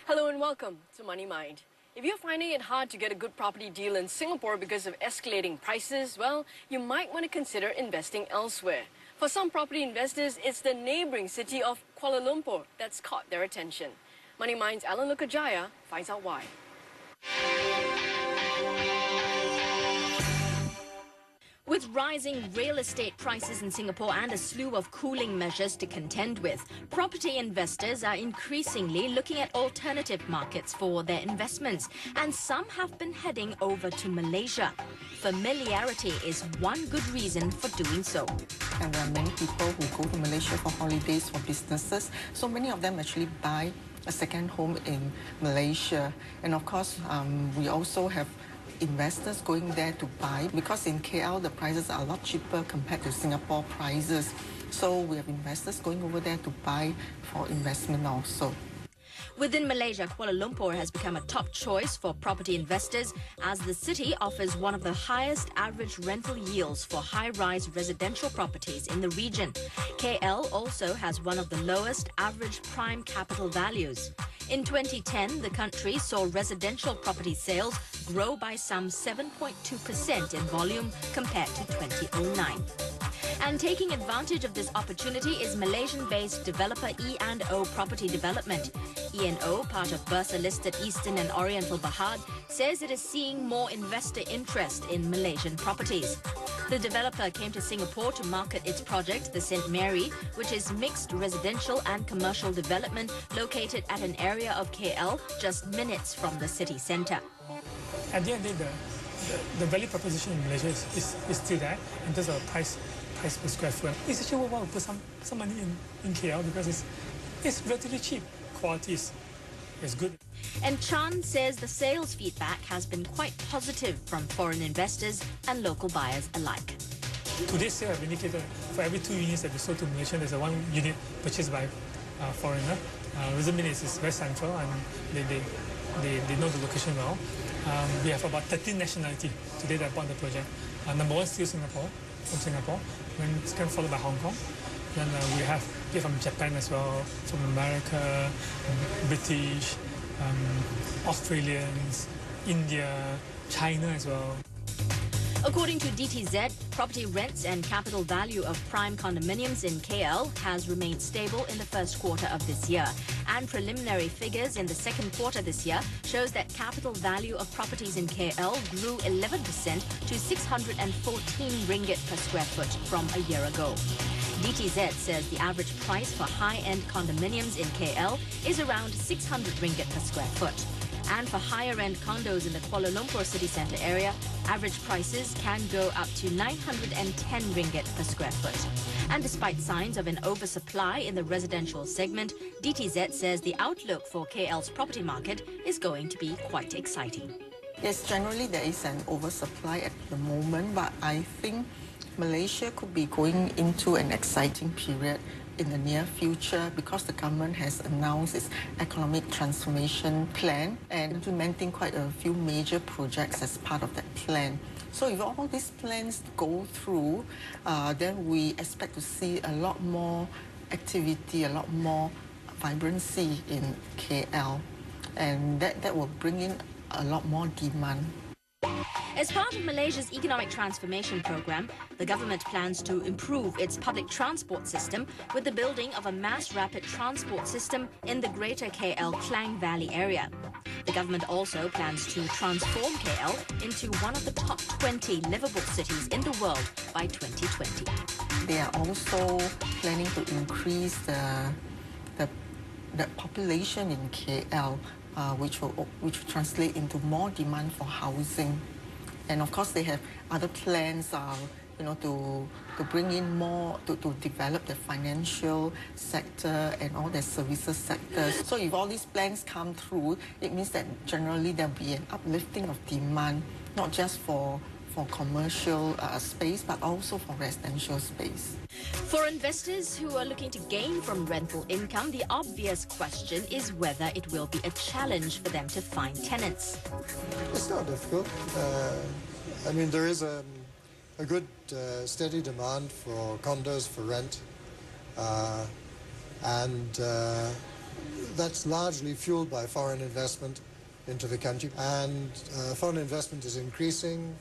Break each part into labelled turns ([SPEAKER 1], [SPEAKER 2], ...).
[SPEAKER 1] Hello and welcome to Money Mind. If you're finding it hard to get a good property deal in Singapore because of escalating prices, well, you might want to consider investing elsewhere. For some property investors, it's the neighboring city of Kuala Lumpur that's caught their attention. Money Mind's Alan Lukajaya finds out why.
[SPEAKER 2] With rising real estate prices in Singapore and a slew of cooling measures to contend with, property investors are increasingly looking at alternative markets for their investments, and some have been heading over to Malaysia. Familiarity is one good reason for doing so.
[SPEAKER 3] And there are many people who go to Malaysia for holidays, for businesses. So many of them actually buy a second home in Malaysia. And of course, we also have investors going there to buy, because in KL the prices are a lot cheaper compared to Singapore prices. So we have investors going over there to buy for investment also.
[SPEAKER 2] Within Malaysia, Kuala Lumpur has become a top choice for property investors as the city offers one of the highest average rental yields for high-rise residential properties in the region. KL also has one of the lowest average prime capital values. In 2010, the country saw residential property sales grow by some 7.2% in volume compared to 2009. And taking advantage of this opportunity is Malaysian-based developer E&O Property Development. E&O, part of Bursa-listed Eastern and Oriental Bahad, says it is seeing more investor interest in Malaysian properties. The developer came to Singapore to market its project, the St. Mary, which is mixed residential and commercial development located at an area of KL just minutes from the city centre.
[SPEAKER 4] At the end of the day, the value proposition in Malaysia is still there in terms of price per square foot. It's actually worthwhile to put some money in KL because it's relatively cheap. Quality is good.
[SPEAKER 2] And Chan says the sales feedback has been quite positive from foreign investors and local buyers alike.
[SPEAKER 4] Today's sale have indicated for every 2 units that we sold to Malaysia, there's a 1 unit purchased by a foreigner. Reason being is it's very central and they know the location well. We have about 13 nationalities today that bought the project. Number one still Singapore, from Singapore, then second followed by Hong Kong. Then we have people from Japan as well, from America, British, Australians, India, China as well.
[SPEAKER 2] According to DTZ, property rents and capital value of prime condominiums in KL has remained stable in the first quarter of this year. And preliminary figures in the second quarter this year shows that capital value of properties in KL grew 11% to 614 ringgit per square foot from a year ago. DTZ says the average price for high-end condominiums in KL is around 600 ringgit per square foot. And for higher-end condos in the Kuala Lumpur city centre area, average prices can go up to 910 ringgit per square foot. And despite signs of an oversupply in the residential segment, DTZ says the outlook for KL's property market is going to be quite exciting.
[SPEAKER 3] Yes, generally there is an oversupply at the moment, but I think Malaysia could be going into an exciting period in the near future because the government has announced its economic transformation plan and implementing quite a few major projects as part of that plan. So if all these plans go through, then we expect to see a lot more activity, a lot more vibrancy in KL, and that will bring in a lot more demand.
[SPEAKER 2] As part of Malaysia's economic transformation program, the government plans to improve its public transport system with the building of a mass rapid transport system in the greater KL Klang Valley area. The government also plans to transform KL into one of the top 20 livable cities in the world by 2020.
[SPEAKER 3] They are also planning to increase the population in KL, which will translate into more demand for housing. And of course, they have other plans, to bring in more, to develop the financial sector and all the services sectors. So if all these plans come through, it means that generally there'll be an uplifting of demand, not just for commercial space, but also for residential space.
[SPEAKER 2] For investors who are looking to gain from rental income, the obvious question is whether it will be a challenge for them to find tenants.
[SPEAKER 5] It's not difficult. I mean, there is a good steady demand for condos for rent, and that's largely fueled by foreign investment into the country. And foreign investment is increasing,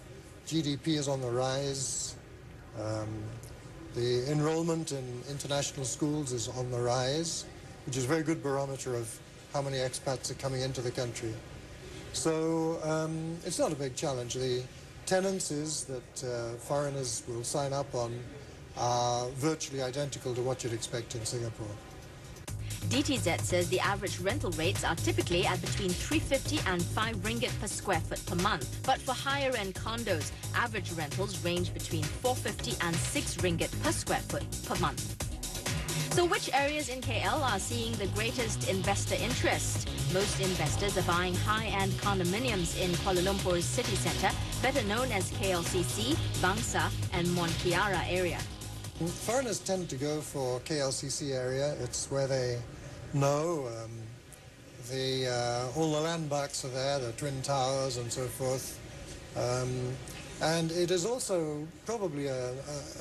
[SPEAKER 5] GDP is on the rise, the enrollment in international schools is on the rise, which is a very good barometer of how many expats are coming into the country. So it's not a big challenge. The tenancies that foreigners will sign up on are virtually identical to what you'd expect in Singapore.
[SPEAKER 2] DTZ says the average rental rates are typically at between 350 and 5 ringgit per square foot per month. But for higher-end condos, average rentals range between 450 and 6 ringgit per square foot per month. So which areas in KL are seeing the greatest investor interest? Most investors are buying high-end condominiums in Kuala Lumpur's city centre, better known as KLCC, Bangsa and Mon Kiara area.
[SPEAKER 5] Foreigners tend to go for KLCC area. It's where they know all the landmarks are there, the Twin Towers and so forth. And it is also probably a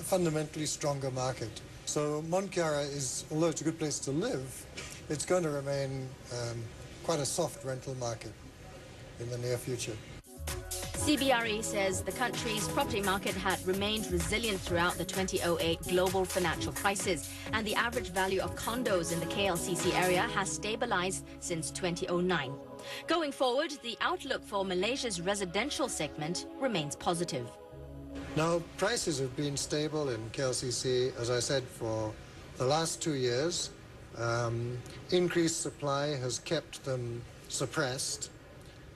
[SPEAKER 5] fundamentally stronger market. So Mon Kiara is, although it's a good place to live, it's going to remain quite a soft rental market in the near future.
[SPEAKER 2] CBRE says the country's property market had remained resilient throughout the 2008 global financial crisis, and the average value of condos in the KLCC area has stabilized since 2009. Going forward, the outlook for Malaysia's residential segment remains positive.
[SPEAKER 5] Now, prices have been stable in KLCC, as I said, for the last 2 years. Increased supply has kept them suppressed.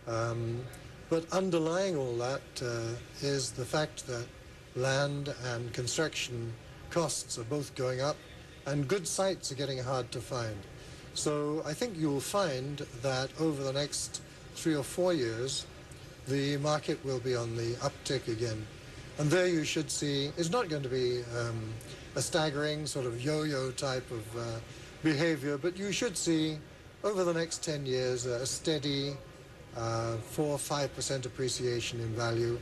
[SPEAKER 5] But underlying all that is the fact that land and construction costs are both going up and good sites are getting hard to find. So I think you'll find that over the next 3 or 4 years, the market will be on the uptick again. And there you should see, it's not going to be a staggering sort of yo-yo type of behavior, but you should see over the next 10 years a steady 4 or 5% appreciation in value,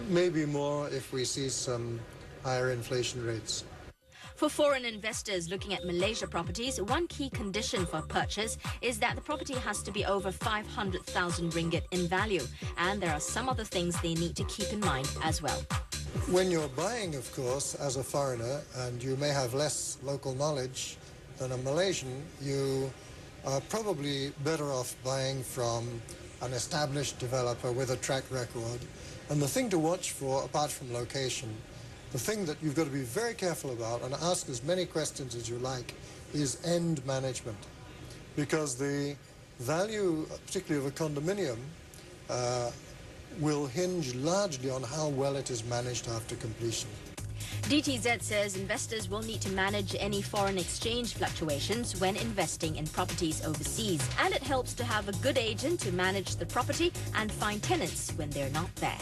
[SPEAKER 5] maybe more if we see some higher inflation rates.
[SPEAKER 2] For foreign investors looking at Malaysia properties, one key condition for purchase is that the property has to be over 500,000 ringgit in value, and there are some other things they need to keep in mind as well.
[SPEAKER 5] When you're buying, of course, as a foreigner, and you may have less local knowledge than a Malaysian, you are probably better off buying from an established developer with a track record. And the thing to watch for, apart from location, the thing that you've got to be very careful about and ask as many questions as you like is end management. Because the value, particularly of a condominium, will hinge largely on how well it is managed after completion.
[SPEAKER 2] DTZ says investors will need to manage any foreign exchange fluctuations when investing in properties overseas. And it helps to have a good agent to manage the property and find tenants when they're not there.